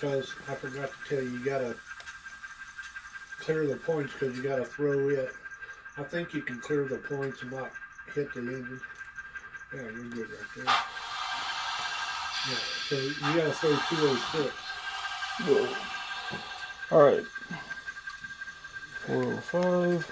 because I forgot to tell you, you gotta clear the points because you gotta throw it. I think you can clear the points and not hit the engine. Yeah, you're good right there. Yeah, so you gotta throw 206. Whoa. All right. 405.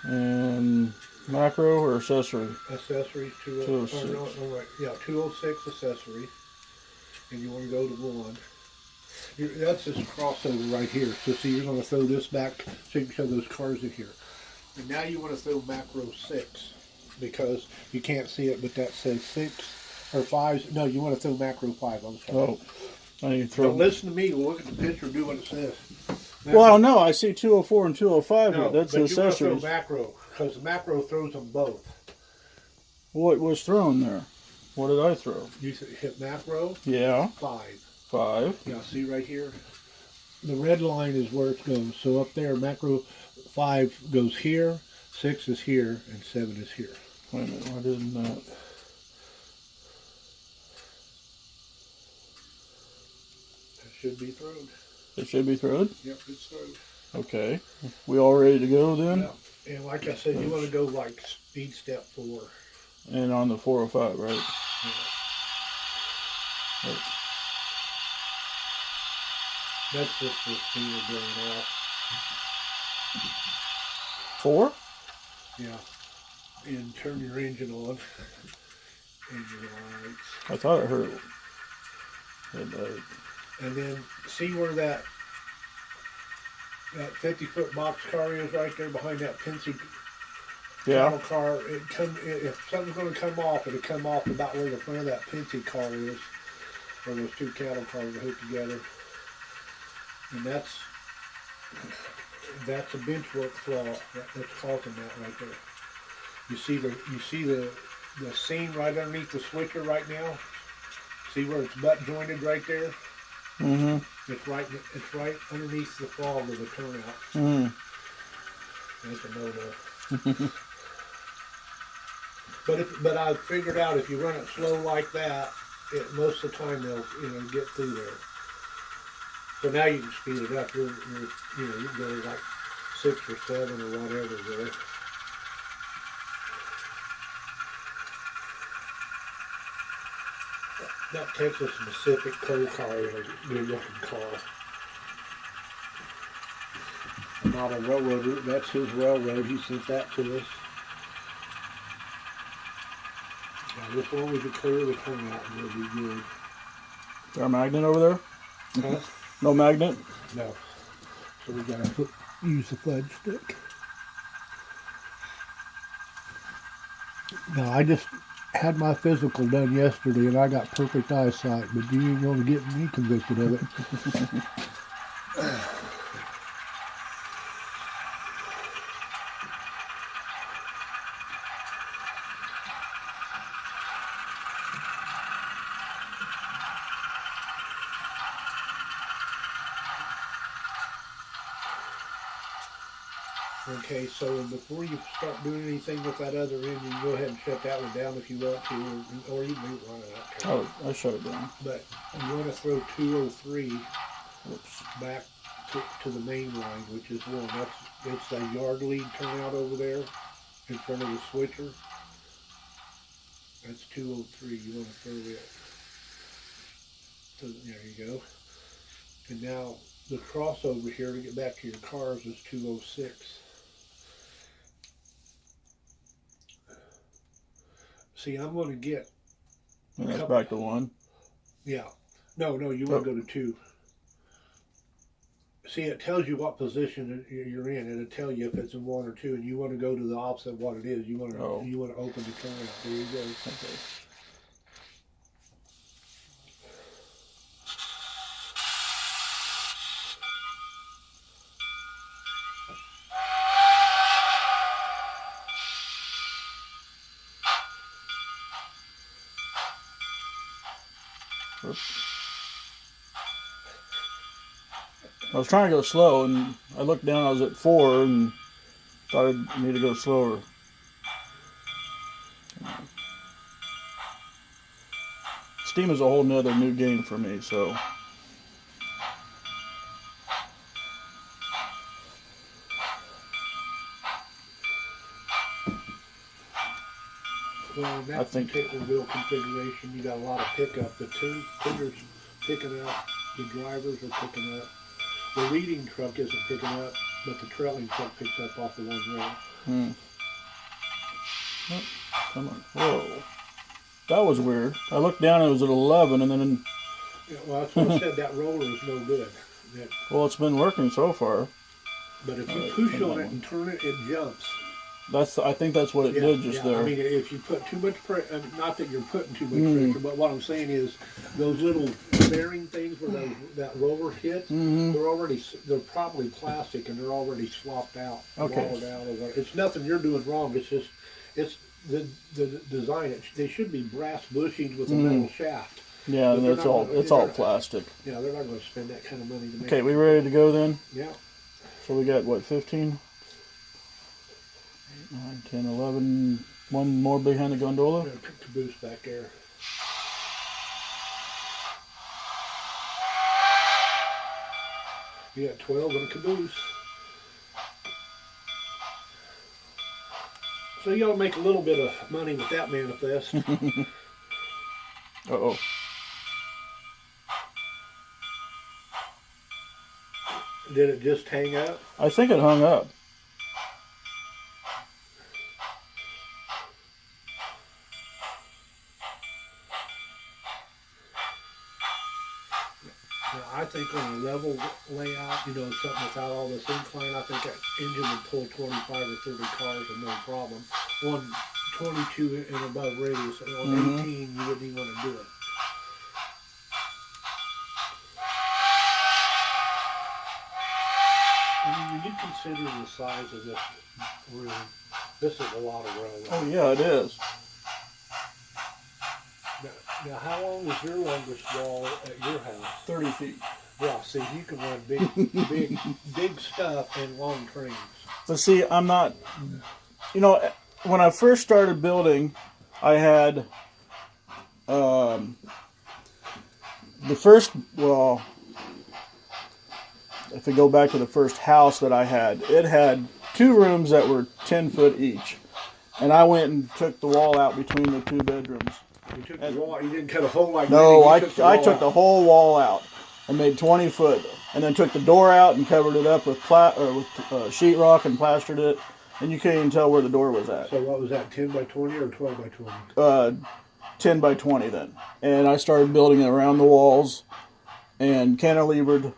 And macro or accessory? Accessory, 206. No, right. Yeah, 206 accessory. And you want to go to 1. That's this crossover right here. So see, you're going to throw this back so you can show those cars in here. And now you want to throw macro 6 because you can't see it, but that says 6 or 5. No, you want to throw macro 5. I'm sorry. Oh, I need to throw. Don't listen to me. Look at the picture. Do what it says. Macro. Well, no, I see 204 and 205 no, here. That's but accessories. You want to throw macro because macro throws them both. What was thrown there? What did I throw? You hit macro. Yeah. 5. 5. Yeah, see right here? The red line is where it goes. So up there, macro 5 goes here, 6 is here, and 7 is here. Wait a minute, why didn't that? That should be thrown. It should be thrown? Yep, it's thrown. Okay. We all ready to go then? Yeah. And like I said, you want to go like speed step 4. And on the 405, right? Yeah. Right. That's just the speed of going off. 4? Yeah. And turn your engine on. Engine lights. I thought I heard it. Headlight. And then see where that 50-foot box car is right there behind that Penske cattle car. If something's going to come off, it'll come off about where the front of that Penske car is, where those 2 cattle cars are hooked together. And that's a bench work flaw. That's causing that right there. You see the seam right underneath the switcher right now. See where it's butt jointed right there. Mm-hmm. It's right underneath the frog of the turnout. Mm-hmm. That's a no-no. But I figured out if you run it slow like that, most of the time they'll get through there. So now you can speed it up. You can go like 6 or 7 or whatever there. That Texas Pacific coal car is a good looking car. Not a railroad route, that's his railroad. He sent that to us. Now this one we can clear the turnout and it'll be good. Is there a magnet over there? Huh? No magnet? No. So we gotta use the fudge stick. Now I just had my physical done yesterday and I got perfect eyesight, but you ain't gonna get me convicted of it. Okay, so before you start doing anything with that other engine, go ahead and shut that one down if you want to, or you may run it out. Oh, I shut it down. But you want to throw 203 Whoops. back to the main line, which is 1. It's a yard lead turnout over there in front of the switcher. That's 203. You want to throw it. So there you go. And now the crossover here to get back to your cars is 206. See, I'm going to get... And that's back to 1? Yeah. No, you want to go to 2. See, it tells you what position you're in. It'll tell you if it's in 1 or 2, and you want to go to the opposite of what it is. You want to open the turnout. There you go. Okay. I was trying to go slow, and I looked down, I was at 4, and thought I need to go slower. steam is a whole nother new game for me. So. Well, in that particular wheel configuration, you got a lot of pickup. The tenders picking up, the drivers are picking up. The leading truck isn't picking up, but the trailing truck picks up off the one rail. Oh, come on. Whoa. That was weird. I looked down and it was at 11, and then... Yeah, well, that's what I said. That roller is no good. Well, it's been working so far. But if you push on it and turn it, it jumps. I think that's what it did just there. I mean, if you put too much pressure, not that you're putting too much pressure, but what I'm saying is those little bearing things where that roller hits, they're probably plastic and they're already swapped out, walled out. It's nothing you're doing wrong. It's just the design. They should be brass bushings with a metal shaft. Yeah, and it's all plastic. Yeah, they're not going to spend that kind of money to make. Okay, we ready to go then? Yeah. So we got what, 15? 9, 10, 11, one more behind the gondola. Caboose back there. You got 12 in a caboose. So you gotta make a little bit of money with that manifest. Uh-oh. Did it just hang up? I think it hung up. I think on a level layout, something without all this incline, I think that engine would pull 25 or 30 cars with no problem. On 22 and above radius, on 18, you wouldn't even want to do it. I mean, when you consider the size of this room, this is a lot of railroad. Oh yeah, it is. Now, how long is your longest wall at your house? 30 feet. Yeah, see, you can run big stuff and long trains. But see, I'm not, when I first started building, I had the first, well, if we go back to the first house that I had, it had 2 rooms that were 10 foot each. And I went and took the wall out between the 2 bedrooms. You took the wall, you didn't cut a hole like that? No, I took the whole wall out and made 20 foot. And then took the door out and covered it up with sheetrock and plastered it. And you can't even tell where the door was at. So what was that, 10 by 20 or 12 by 20? 10 by 20 then. And I started building it around the walls and cantilevered.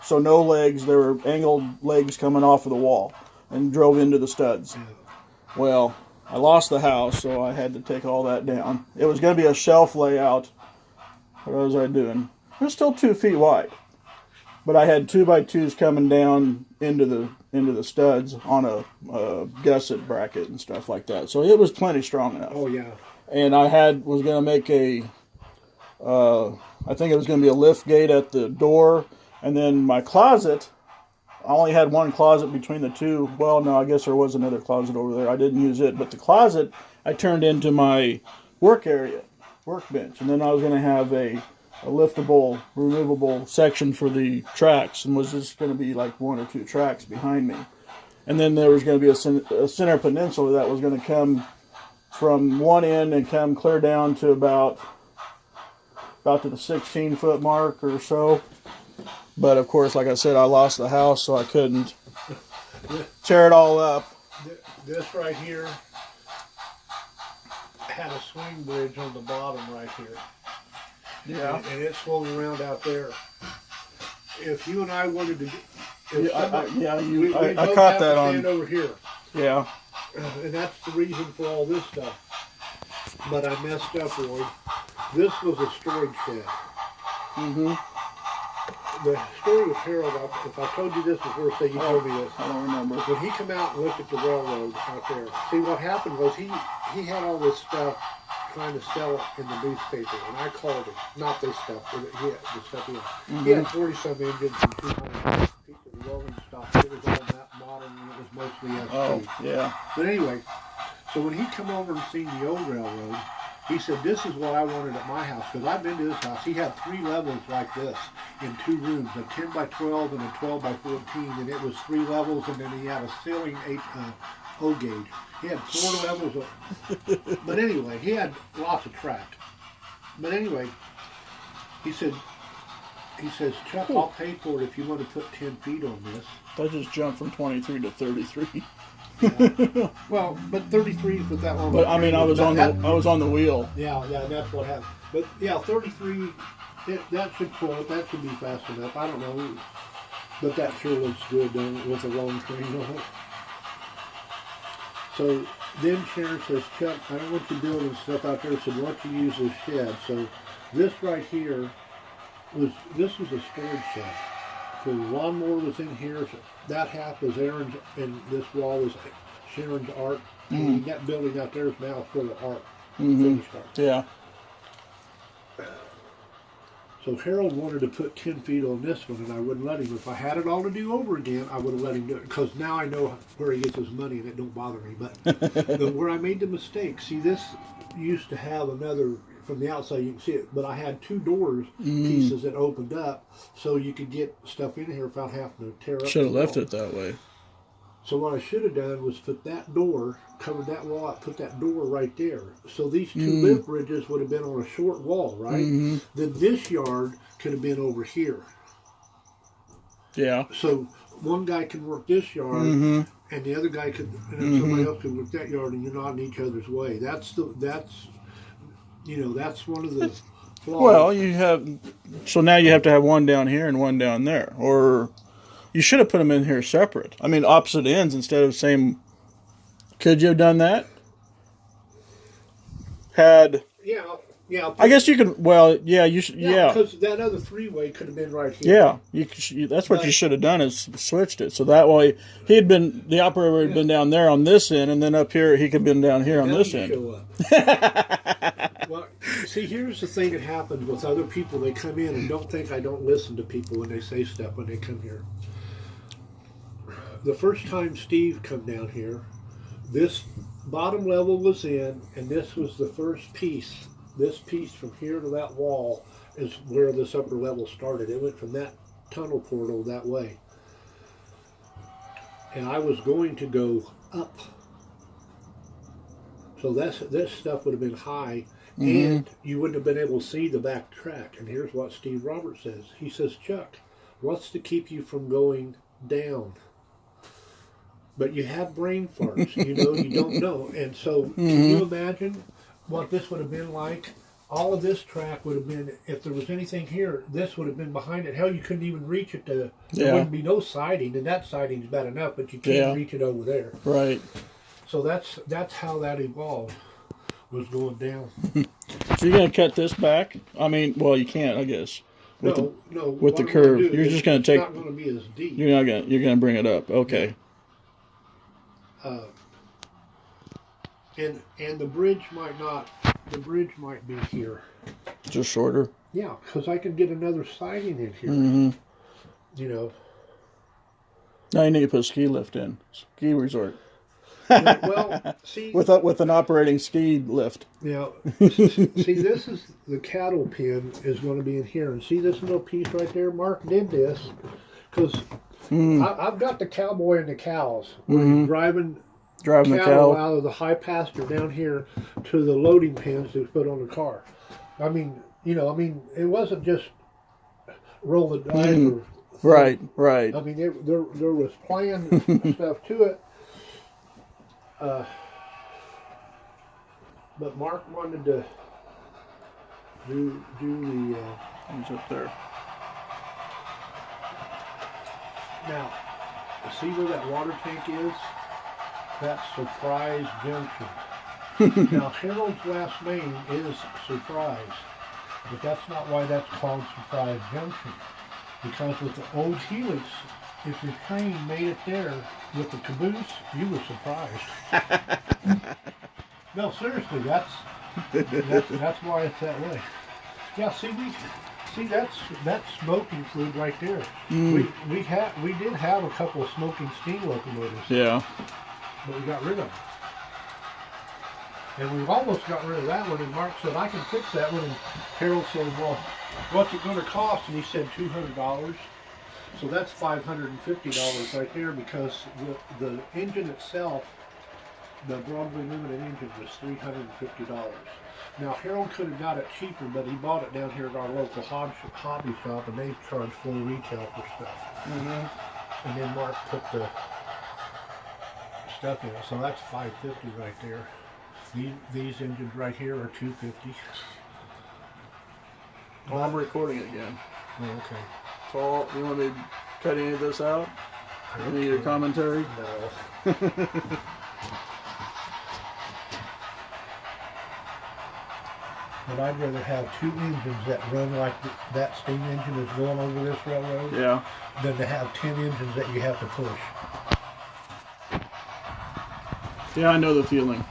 So no legs, there were angled legs coming off of the wall and drove into the studs. Yeah. Well, I lost the house, so I had to take all that down. It was going to be a shelf layout. What was I doing? It was still 2 feet wide. But I had 2x2s coming down into the studs on a gusset bracket and stuff like that. So it was plenty strong enough. Oh, yeah. And I was going to make I think it was going to be a lift gate at the door. And then my closet, I only had one closet between the 2. Well, no, I guess there was another closet over there. I didn't use it. But the closet, I turned into my workbench. And then I was going to have a liftable, removable section for the tracks. And was just going to be like 1 or 2 tracks behind me. And then there was going to be a center peninsula that was going to come from one end and come clear down to about to the 16-foot mark or so. But of course, like I said, I lost the house, so I couldn't tear it all up. This right here had a swing bridge on the bottom right here. Yeah. And it swung around out there. If you and I wanted to, I caught that on. Stand over here. Yeah. And that's the reason for all this stuff. But I messed up, Roy. This was a storage shed. Mm-hmm. The story with Harold, if I told you this before, say you told me this. I don't remember. When he come out and looked at the railroad out there, see what happened was he had all this stuff trying to sell it in the newspaper, and I called him. Not this stuff, but he had the stuff he had. Mm-hmm. He had 40-some engines and 200 pieces of rolling stock. It was all that modern, and it was mostly SP. Oh, yeah. But anyway, so when he come over and seen the old railroad, He said, this is what I wanted at my house, because I've been to his house. He had 3 levels like this in 2 rooms, a 10 by 12 and a 12 by 14, and it was 3 levels, and then he had a ceiling 8 O gauge. He had 4 levels but anyway, he had lots of track. But anyway, he says, Chuck, I'll pay for it if you want to put 10 feet on this. I just jumped from 23 to 33. Yeah. Well, but 33 with that long. But I mean, I was on the wheel. Yeah, that's what happened. But yeah, 33. That should pull it. That should be fast enough. I don't know, but that sure looks good with a long train on it. So then Sharon says, Chuck, I don't want you building stuff out there, so why don't you use this shed? So this right here was a storage shed. So the lawnmower was in here. So that half was Aaron's, and this wall was Sharon's art. And that building out there is now full of art, finished art. Yeah. So Harold wanted to put 10 feet on this one, and I wouldn't let him. If I had it all to do over again, I would have let him do it, because now I know where he gets his money, and it don't bother me. But where I made the mistake, see, this used to have another, from the outside you can see it, but I had 2 doors pieces that opened up, so you could get stuff in here without having to tear up. Should have left it that way. So what I should have done was put that door, covered that wall up, put that door right there. So these 2 lift bridges would have been on a short wall, right? Then this yard could have been over here. Yeah. So one guy can work this yard, and the other guy could, and then somebody else could work that yard, and you're not in each other's way. That's one of the flaws. Well, so now you have to have one down here and one down there, or you should have put them in here separate. I mean, opposite ends instead of same. Could you have done that? Yeah. I guess you could. Well, yeah, you should. Yeah, because that other 3-way could have been right here. Yeah, that's what you should have done, is switched it. So that way the operator had been down there on this end, and then up here he could have been down here on this end. Show up. Well, see, here's the thing that happens with other people. They come in and don't think I don't listen to people when they say stuff when they come here. The first time Steve come down here, this bottom level was in, and this was the first piece. This piece from here to that wall is where this upper level started. It went from that tunnel portal that way. And I was going to go up. So this stuff would have been high, and you wouldn't have been able to see the back track. And here's what Steve Roberts says. He says, Chuck, what's to keep you from going down? But you have brain farts, you don't know. And so can you imagine what this would have been like? All of this track would have been, if there was anything here, this would have been behind it. Hell, you couldn't even reach it. There wouldn't be no siding, and that siding's bad enough, but you can't reach it over there. Right. So that's how that evolved, was going down. So you're going to cut this back? I mean, well, you can't, I guess. With the curve. You're just going to take. It's not going to be as deep. You're going to bring it up. Okay. And the bridge might not. The bridge might be here. Just shorter. Yeah, because I could get another siding in here. Now you need to put a ski lift in. Ski resort. Well, see, with an operating ski lift. Yeah. See, this is the cattle pen is going to be in here, and see this little piece right there. Mark did this because I've got the cowboy and the cows. Where he's driving the cattle cow out of the high pasture down here to the loading pens to put on the car. I mean, it wasn't just roll the dice. Right. I mean, there was planned stuff to it. But Mark wanted to do the. He's up there. Now, see where that water tank is? That's Surprise Junction. Now, Harold's last name is Surprise, but that's not why that's called Surprise Junction. Because with the old Helix, if your train made it there with the caboose, you were surprised. No, seriously, that's why it's that way. Yeah, see that's smoking fluid right there. We did have a couple of smoking steam locomotives. Yeah. But we got rid of them. And we've almost got rid of that one, and Mark said, I can fix that one. And Harold said, well, what's it going to cost? And he said $200. So that's $550 right there, because the engine itself, the Broadway Limited engine, was $350. Now, Harold could have got it cheaper, but he bought it down here at our local hobby shop, and they charge full retail for stuff. And then Mark put the stuff in it, so that's $550 right there. These engines right here are $250. Well, I'm recording again. Oh, okay. So, you want me to cut any of this out? Any of your commentary? No. But I'd rather have two engines that run like that steam engine is going over this railroad, Yeah. than to have 10 engines that you have to push. Yeah, I know the feeling.